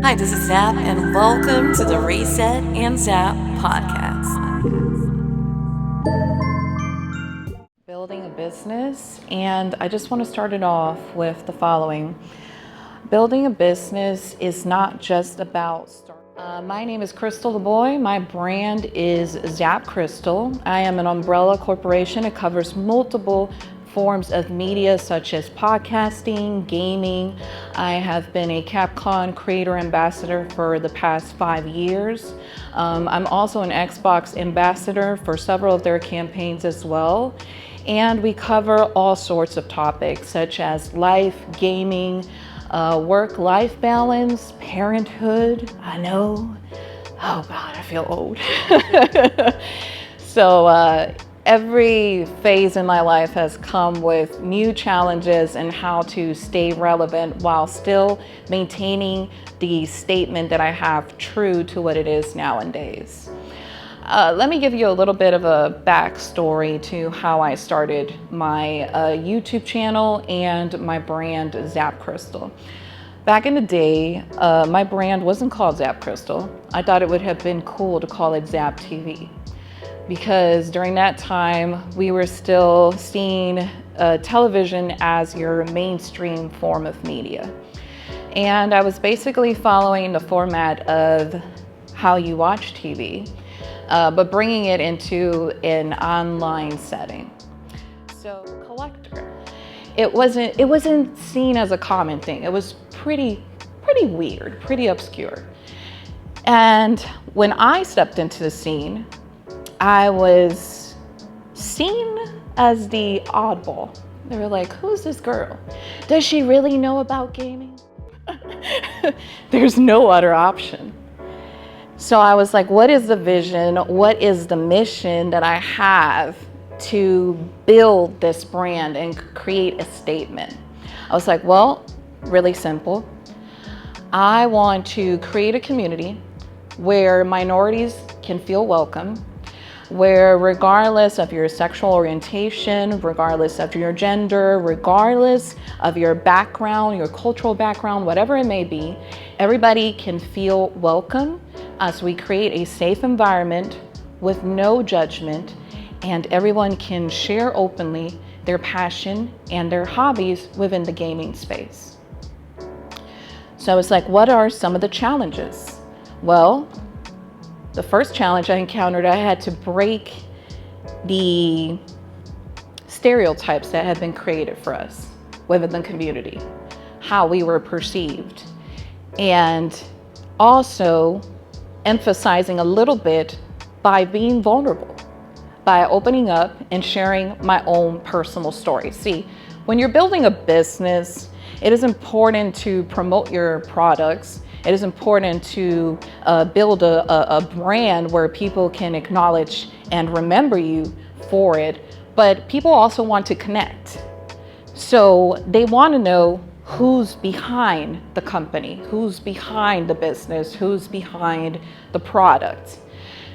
Hi, this is Zap, and welcome to the Reset and Zap podcast. Building a business, and I just want to start it off with the following. Building a business is not just about my name is Crystal the Boy. My brand is ZapCristal. I am an umbrella corporation. It covers multiple forms of media such as podcasting, gaming. I have been a Capcom creator ambassador for the past 5 years. I'm also an Xbox ambassador for several of their campaigns as well. And we cover all sorts of topics such as life, gaming, work-life balance, parenthood. I know. Oh God, I feel old. So every phase in my life has come with new challenges and how to stay relevant while still maintaining the statement that I have true to what it is nowadays. Let me give you a little bit of a backstory to how I started my YouTube channel and my brand ZapCristal. Back in the day, my brand wasn't called ZapCristal. I thought it would have been cool to call it ZapTV, because during that time we were still seeing television as your mainstream form of media. And I was basically following the format of how you watch TV. But bringing it into an online setting. So collector, it wasn't seen as a common thing. It was pretty weird, pretty obscure. And when I stepped into the scene, I was seen as the oddball. They were like, who's this girl? Does she really know about gaming? There's no other option. So I was like, what is the vision? What is the mission that I have to build this brand and create a statement? I was like, well, really simple. I want to create a community where minorities can feel welcome, where regardless of your sexual orientation, regardless of your gender, regardless of your background, your cultural background, whatever it may be, everybody can feel welcome as we create a safe environment with no judgment, and everyone can share openly their passion and their hobbies within the gaming space. So it's like, what are some of the challenges? Well, the first challenge I encountered, I had to break the stereotypes that had been created for us within the community, how we were perceived, and also emphasizing a little bit by being vulnerable, by opening up and sharing my own personal story. See, when you're building a business, it is important to promote your products. It is important to build a brand where people can acknowledge and remember you for it, but people also want to connect. So they want to know who's behind the company, who's behind the business, who's behind the product.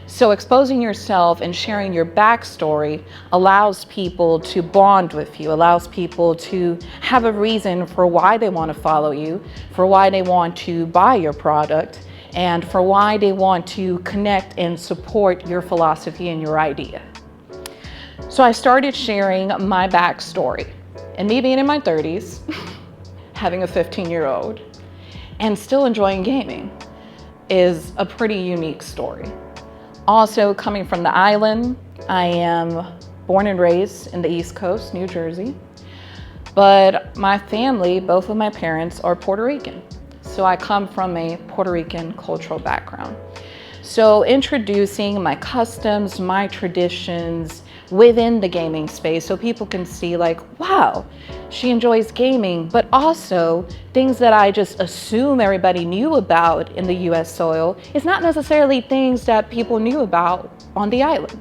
So exposing yourself and sharing your backstory allows people to bond with you, allows people to have a reason for why they want to follow you, for why they want to buy your product, and for why they want to connect and support your philosophy and your idea. So I started sharing my backstory, and me being in my 30s, having a 15-year-old, and still enjoying gaming is a pretty unique story. Also, coming from the island, I am born and raised in the East Coast, New Jersey, but my family, both of my parents, are Puerto Rican. So I come from a Puerto Rican cultural background. So introducing my customs, my traditions within the gaming space so people can see like, wow, she enjoys gaming, but also things that I just assume everybody knew about in the US soil is not necessarily things that people knew about on the island.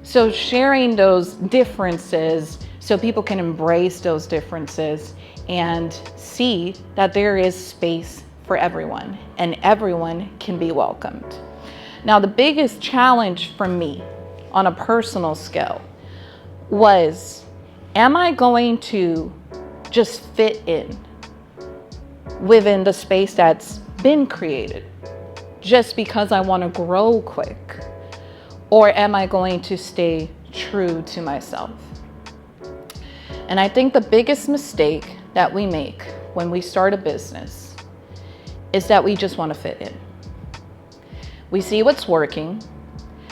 So sharing those differences so people can embrace those differences and see that there is space for everyone and everyone can be welcomed. Now, the biggest challenge for me on a personal scale was, am I going to just fit in within the space that's been created just because I want to grow quick? Or am I going to stay true to myself? And I think the biggest mistake that we make when we start a business is that we just want to fit in. We see what's working.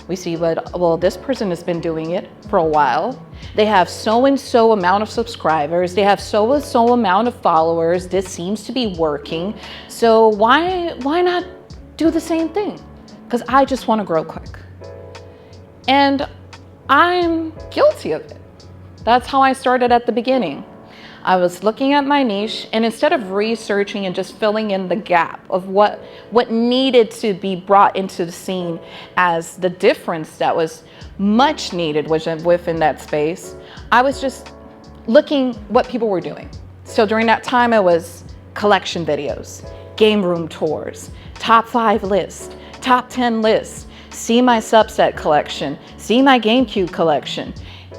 We see well, this person has been doing it for a while. They have so and so amount of subscribers. They have so and so amount of followers. This seems to be working. So why not do the same thing? Because I just want to grow quick. And I'm guilty of it. That's how I started at the beginning. I was looking at my niche, and instead of researching and just filling in the gap of what needed to be brought into the scene as the difference that was much needed within that space, I was just looking what people were doing. So during that time, it was collection videos, game room tours, top 5 lists, top 10 lists, see my subset collection, see my GameCube collection.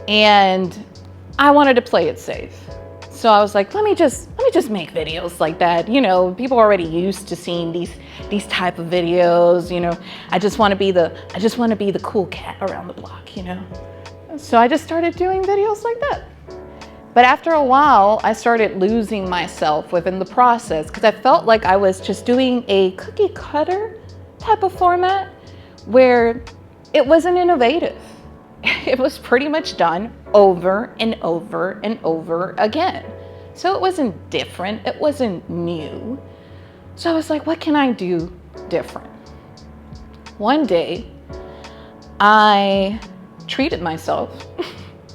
And I wanted to play it safe. So I was like, let me just make videos like that. You know, people are already used to seeing these type of videos, you know. I just want to be the cool cat around the block, you know. So I just started doing videos like that. But after a while, I started losing myself within the process because I felt like I was just doing a cookie cutter type of format where it wasn't innovative. It was pretty much done over and over and over again. So it wasn't different, it wasn't new. So I was like, what can I do different? One day, I treated myself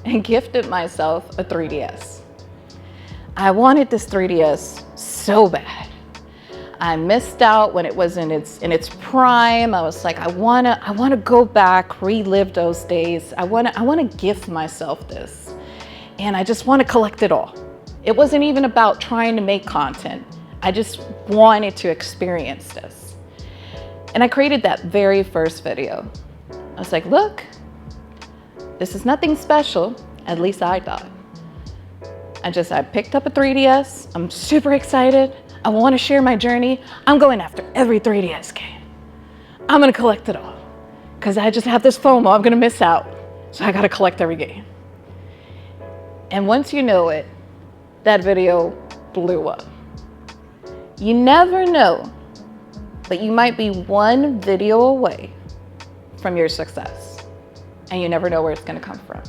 and gifted myself a 3DS. I wanted this 3DS so bad. I missed out when it was in its prime. I was like, I wanna go back, relive those days. I wanna gift myself this. And I just wanna collect it all. It wasn't even about trying to make content. I just wanted to experience this. And I created that very first video. I was like, look, this is nothing special, at least I thought. I picked up a 3DS. I'm super excited. I want to share my journey. I'm going after every 3DS game. I'm going to collect it all because I just have this FOMO. I'm going to miss out. So I got to collect every game. And once you know it, that video blew up. You never know, but you might be one video away from your success, and you never know where it's going to come from.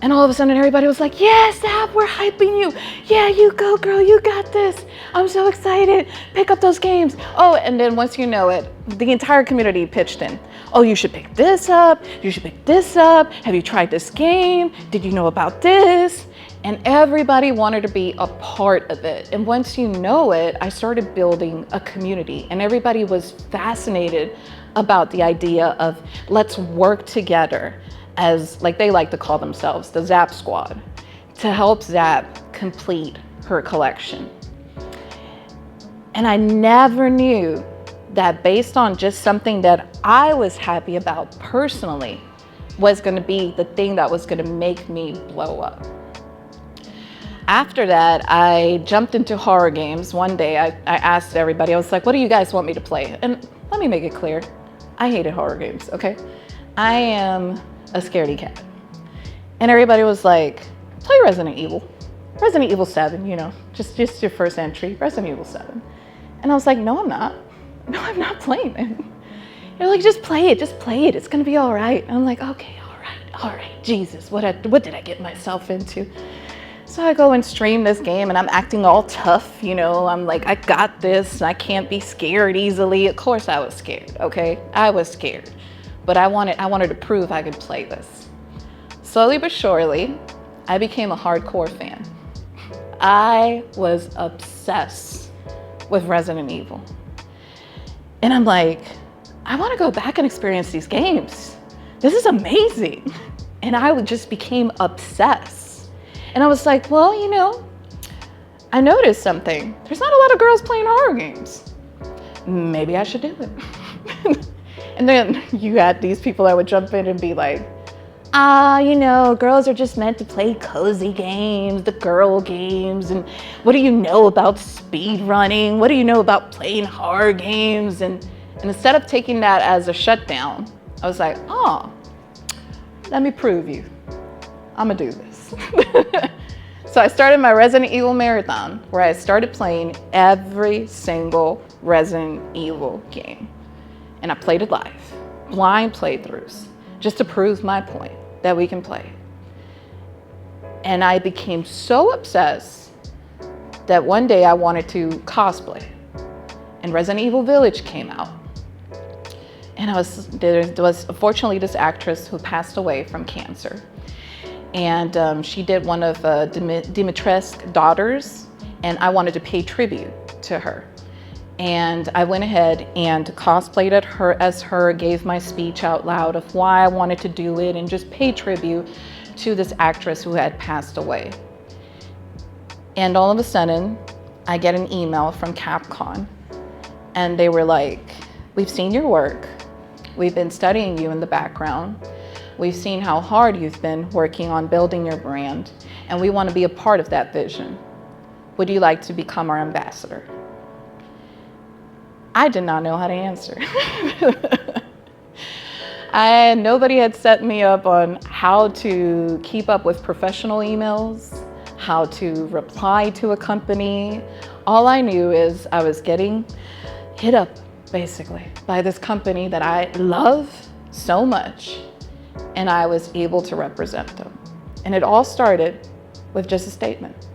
And all of a sudden, everybody was like, yes, Zap, we're hyping you. Yeah, you go, girl, you got this. I'm so excited. Pick up those games. Oh, and then once you know it, the entire community pitched in. Oh, you should pick this up. You should pick this up. Have you tried this game? Did you know about this? And everybody wanted to be a part of it. And once you know it, I started building a community, and everybody was fascinated about the idea of let's work together as, like they like to call themselves, the Zap Squad, to help Zap complete her collection. And I never knew that based on just something that I was happy about personally was gonna be the thing that was gonna make me blow up. After that, I jumped into horror games. One day I asked everybody, I was like, what do you guys want me to play? And let me make it clear, I hated horror games, okay? I am a scaredy cat. And everybody was like, play Resident Evil. Resident Evil 7, you know, just your first entry, Resident Evil 7. And I was like, no, I'm not. No, I'm not playing it. You're like, just play it, it's gonna be all right. And I'm like, okay, all right, Jesus, what did I get myself into? So I go and stream this game and I'm acting all tough, you know, I'm like, I got this, I can't be scared easily. Of course I was scared, okay? I was scared. But I wanted to prove I could play this. Slowly but surely, I became a hardcore fan. I was obsessed with Resident Evil. And I'm like, I want to go back and experience these games. This is amazing. And I just became obsessed. And I was like, well, you know, I noticed something. There's not a lot of girls playing horror games. Maybe I should do it. And then you had these people that would jump in and be like, girls are just meant to play cozy games, the girl games, and what do you know about speed running? What do you know about playing hard games? And instead of taking that as a shutdown, I was like, oh, let me prove you. I'm gonna do this. So I started my Resident Evil marathon, where I started playing every single Resident Evil game. And I played it live, blind playthroughs, just to prove my point that we can play. And I became so obsessed that one day I wanted to cosplay. And Resident Evil Village came out. And there was unfortunately this actress who passed away from cancer. And she did one of Dimitrescu's daughters, and I wanted to pay tribute to her. And I went ahead and cosplayed as her, gave my speech out loud of why I wanted to do it, and just pay tribute to this actress who had passed away. And all of a sudden, I get an email from Capcom, and they were like, we've seen your work. We've been studying you in the background. We've seen how hard you've been working on building your brand, and we want to be a part of that vision. Would you like to become our ambassador? I did not know how to answer. Nobody had set me up on how to keep up with professional emails, how to reply to a company. All I knew is I was getting hit up, basically, by this company that I love so much, and I was able to represent them. And it all started with just a statement.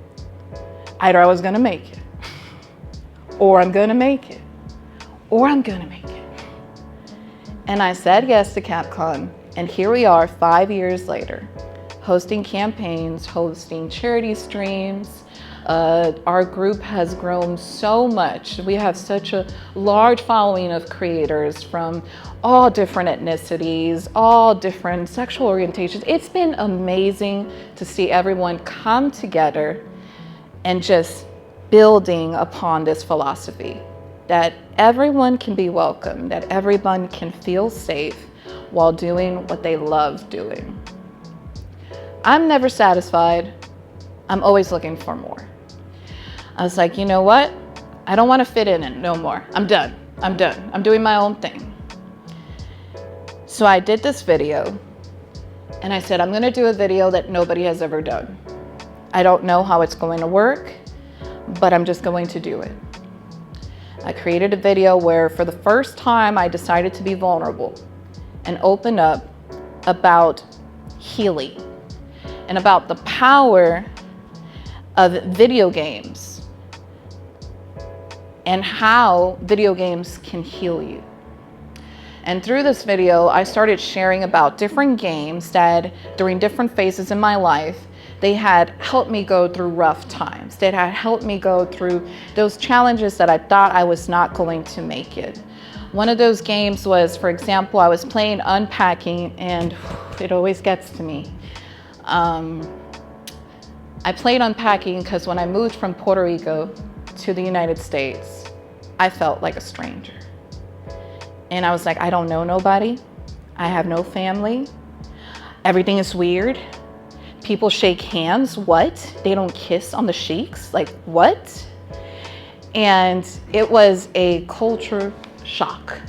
Either I was gonna make it, or I'm gonna make it, or I'm gonna make it. And I said yes to Capcom, and here we are 5 years later, hosting campaigns, hosting charity streams. Our group has grown so much. We have such a large following of creators from all different ethnicities, all different sexual orientations. It's been amazing to see everyone come together and just building upon this philosophy that everyone can be welcome, that everyone can feel safe while doing what they love doing. I'm never satisfied. I'm always looking for more. I was like, you know what? I don't want to fit in it no more. I'm done. I'm doing my own thing. So I did this video, and I said, I'm going to do a video that nobody has ever done. I don't know how it's going to work, but I'm just going to do it. I created a video where for the first time I decided to be vulnerable and open up about healing and about the power of video games and how video games can heal you. And through this video, I started sharing about different games that during different phases in my life, they had helped me go through rough times. They had helped me go through those challenges that I thought I was not going to make it. One of those games was, for example, I was playing Unpacking, and it always gets to me. I played Unpacking because when I moved from Puerto Rico to the United States, I felt like a stranger. And I was like, I don't know nobody. I have no family. Everything is weird. People shake hands, what? They don't kiss on the cheeks, like what? And it was a culture shock.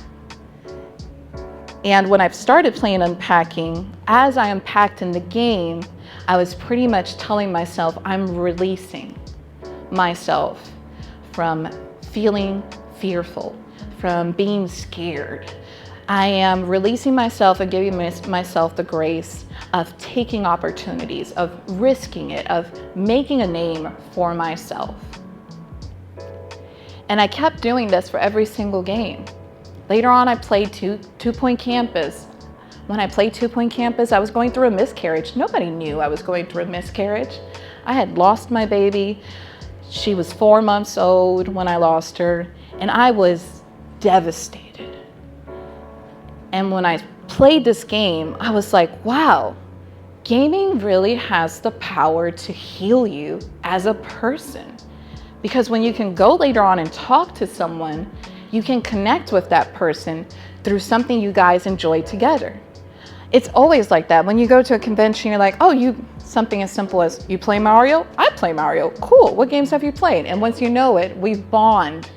And when I started playing Unpacking, as I unpacked in the game, I was pretty much telling myself I'm releasing myself from feeling fearful, from being scared. I am releasing myself and giving myself the grace of taking opportunities, of risking it, of making a name for myself. And I kept doing this for every single game. Later on, I played Two Point Campus. When I played 2 Point Campus, I was going through a miscarriage. Nobody knew I was going through a miscarriage. I had lost my baby. She was 4 months old when I lost her, and I was devastated. And when I played this game, I was like, wow, gaming really has the power to heal you as a person. Because when you can go later on and talk to someone, you can connect with that person through something you guys enjoy together. It's always like that. When you go to a convention, you're like, oh, something as simple as, you play Mario? I play Mario. Cool. What games have you played? And once you know it, we bond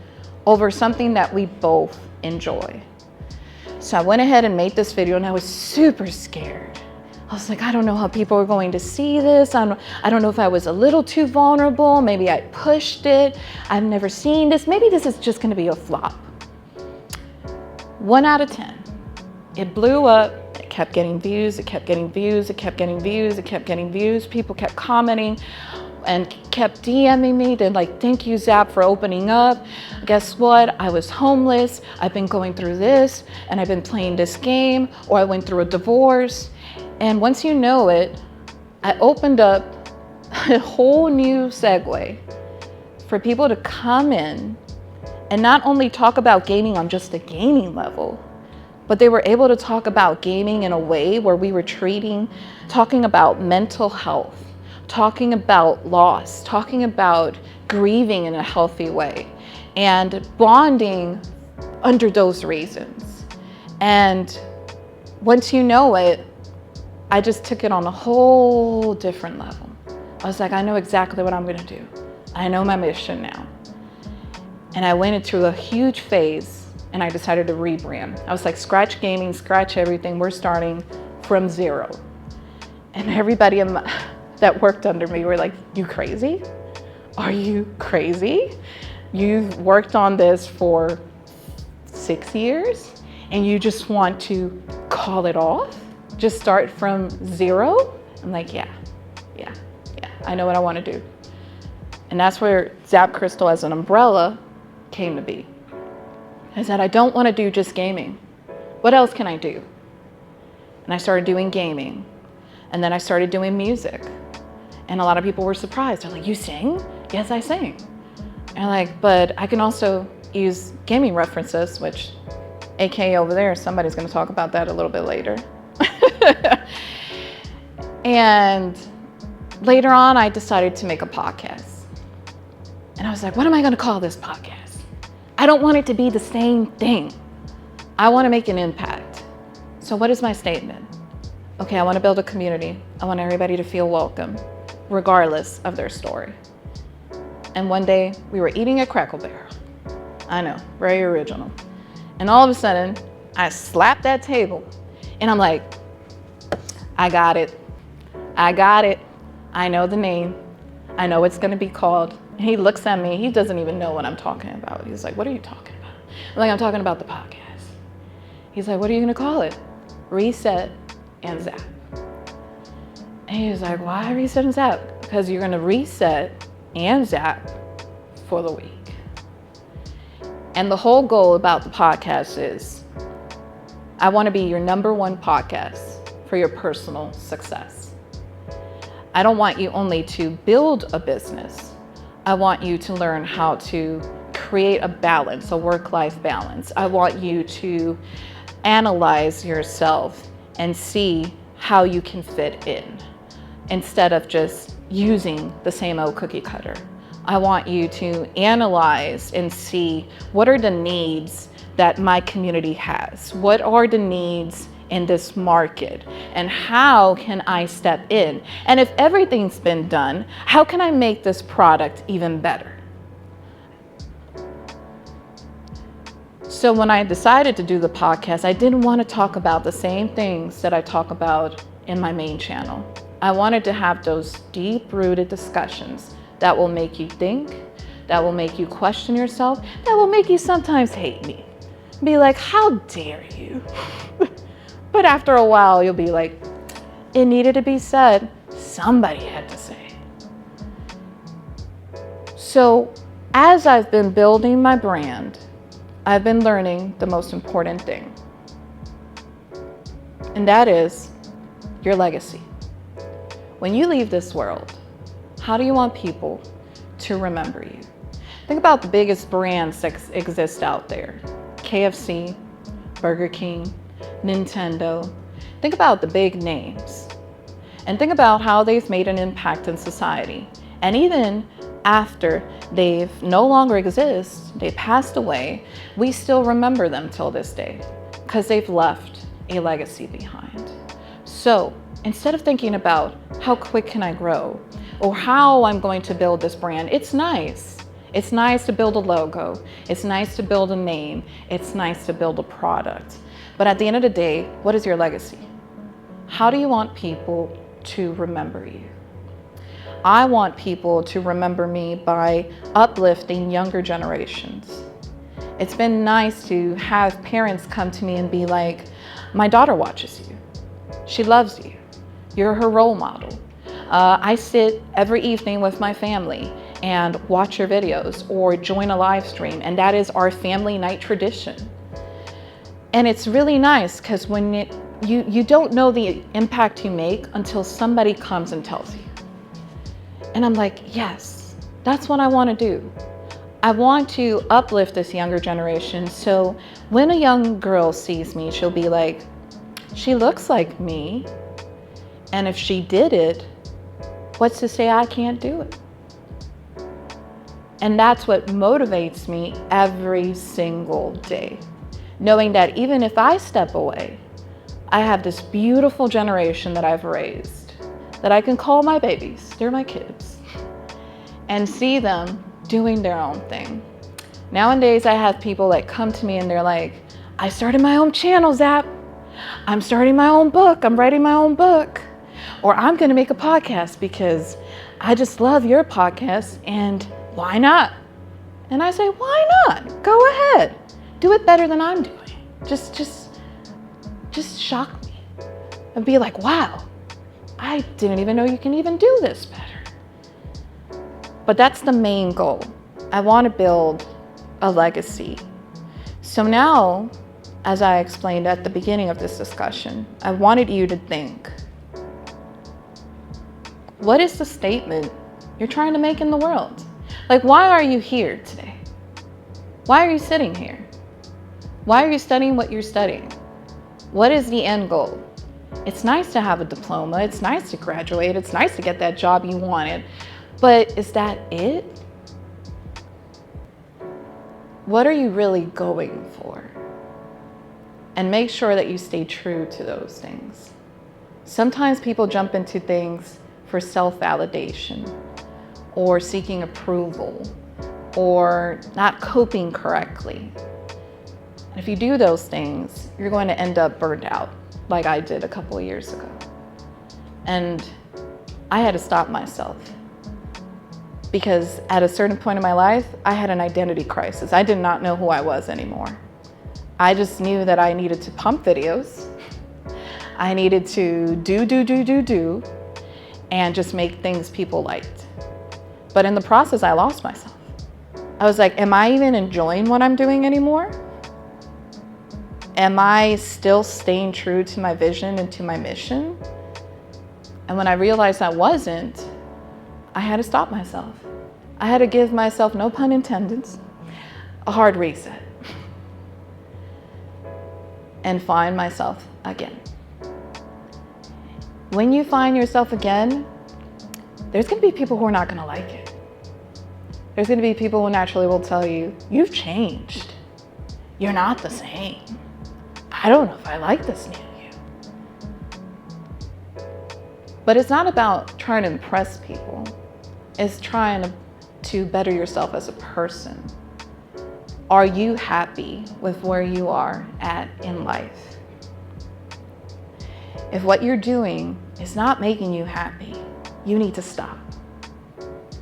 over something that we both enjoy. So I went ahead and made this video, and I was super scared. I was like, I don't know how people are going to see this. I don't know if I was a little too vulnerable. Maybe I pushed it. I've never seen this. Maybe this is just going to be a flop. 1 out of 10. It blew up. It kept getting views. It kept getting views. It kept getting views. It kept getting views. People kept commenting and kept DMing me. They're like, thank you, Zap, for opening up. Guess what? I was homeless. I've been going through this, and I've been playing this game, or I went through a divorce. And once you know it, I opened up a whole new segue for people to come in and not only talk about gaming on just a gaming level, but they were able to talk about gaming in a way where we were talking about mental health, talking about loss, talking about grieving in a healthy way, and bonding under those reasons. And once you know it, I just took it on a whole different level. I was like, I know exactly what I'm gonna do. I know my mission now. And I went into a huge phase, and I decided to rebrand. I was like, scratch gaming, scratch everything. We're starting from zero. And everybody that worked under me were like, you crazy? Are you crazy? You've worked on this for 6 years and you just want to call it off? Just start from zero? I'm like, yeah, I know what I want to do. And that's where ZapCristal as an umbrella came to be. I said, I don't want to do just gaming. What else can I do? And I started doing gaming. And then I started doing music. And a lot of people were surprised. They're like, you sing? Yes, I sing. And I'm like, but I can also use gaming references, which AKA over there, somebody's going to talk about that a little bit later. And later on, I decided to make a podcast. And I was like, what am I going to call this podcast? I don't want it to be the same thing. I want to make an impact. So what is my statement? Okay, I want to build a community. I want everybody to feel welcome, regardless of their story. And one day, we were eating at Crackle Barrel. I know, very original. And all of a sudden, I slapped that table. And I'm like, I got it. I know the name. I know it's going to be called. And he looks at me. He doesn't even know what I'm talking about. He's like, what are you talking about? I'm like, I'm talking about the podcast. He's like, what are you going to call it? Reset and Zap. And he was like, why Reset and Zap? Because you're going to reset and zap for the week. And the whole goal about the podcast is I want to be your #1 podcast for your personal success. I don't want you only to build a business. I want you to learn how to create a balance, a work-life balance. I want you to analyze yourself and see how you can fit in instead of just using the same old cookie cutter. I want you to analyze and see what are the needs that my community has? What are the needs in this market? And how can I step in? And if everything's been done, how can I make this product even better? So when I decided to do the podcast, I didn't want to talk about the same things that I talk about in my main channel. I wanted to have those deep-rooted discussions that will make you think, that will make you question yourself, that will make you sometimes hate me. Be like, how dare you? But after a while, you'll be like, it needed to be said. Somebody had to say. So as I've been building my brand, I've been learning the most important thing. And that is your legacy. When you leave this world, how do you want people to remember you? Think about the biggest brands that exist out there. KFC, Burger King, Nintendo. Think about the big names. And think about how they've made an impact in society. And even after they've no longer exist, they passed away, we still remember them till this day because they've left a legacy behind. So instead of thinking about how quick can I grow or how I'm going to build this brand, it's nice. It's nice to build a logo. It's nice to build a name. It's nice to build a product. But at the end of the day, what is your legacy? How do you want people to remember you? I want people to remember me by uplifting younger generations. It's been nice to have parents come to me and be like, my daughter watches you. She loves you. You're her role model. I sit every evening with my family and watch your videos or join a live stream, and that is our family night tradition. And it's really nice because when you don't know the impact you make until somebody comes and tells you. And I'm like, yes, that's what I want to do. I want to uplift this younger generation. So when a young girl sees me, she'll be like, she looks like me. And if she did it, what's to say I can't do it? And that's what motivates me every single day. Knowing that even if I step away, I have this beautiful generation that I've raised, that I can call my babies, they're my kids, and see them doing their own thing. Nowadays, I have people that come to me and they're like, I started my own channel, Zap. I'm starting my own book. I'm writing my own book. Or I'm going to make a podcast because I just love your podcast and why not? And I say, why not? Go ahead. Do it better than I'm doing. Just shock me and be like, wow, I didn't even know you can even do this better. But that's the main goal. I want to build a legacy. So now, as I explained at the beginning of this discussion, I wanted you to think, what is the statement you're trying to make in the world? Like, why are you here today? Why are you sitting here? Why are you studying what you're studying? What is the end goal? It's nice to have a diploma. It's nice to graduate. It's nice to get that job you wanted. But is that it? What are you really going for? And make sure that you stay true to those things. Sometimes people jump into things for self-validation or seeking approval or not coping correctly. If you do those things, you're going to end up burned out like I did a couple of years ago. And I had to stop myself because at a certain point in my life, I had an identity crisis. I did not know who I was anymore. I just knew that I needed to pump videos. I needed to do, and just make things people liked. But in the process, I lost myself. I was like, am I even enjoying what I'm doing anymore? Am I still staying true to my vision and to my mission? And when I realized I wasn't, I had to stop myself. I had to give myself, no pun intended, a hard reset and find myself again. When you find yourself again, there's going to be people who are not going to like it. There's going to be people who naturally will tell you, you've changed. You're not the same. I don't know if I like this new you. But it's not about trying to impress people. It's trying to better yourself as a person. Are you happy with where you are at in life? If what you're doing is not making you happy, you need to stop.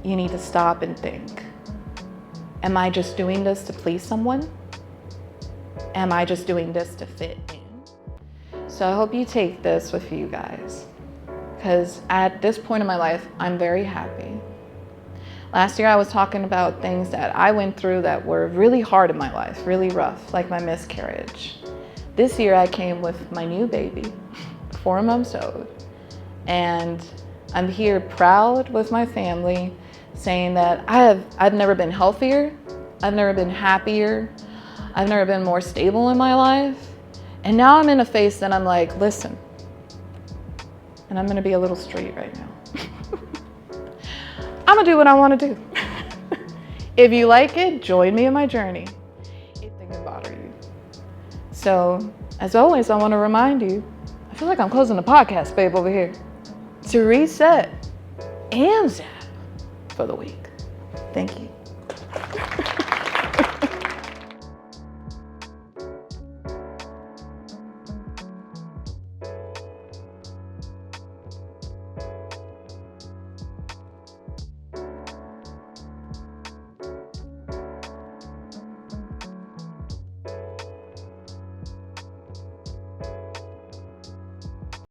You need to stop and think. Am I just doing this to please someone? Am I just doing this to fit in? So I hope you take this with you guys, because at this point in my life, I'm very happy. Last year I was talking about things that I went through that were really hard in my life, really rough, like my miscarriage. This year I came with my new baby, 4 months old, and I'm here proud with my family, saying that I've never been healthier, I've never been happier, I've never been more stable in my life. And now I'm in a phase that I'm like, listen, and I'm gonna be a little straight right now. I'm gonna do what I wanna do. If you like it, join me in my journey. If things bother you. So, as always, I wanna remind you, I feel like I'm closing the podcast, babe, over here. To reset and zap for the week. Thank you.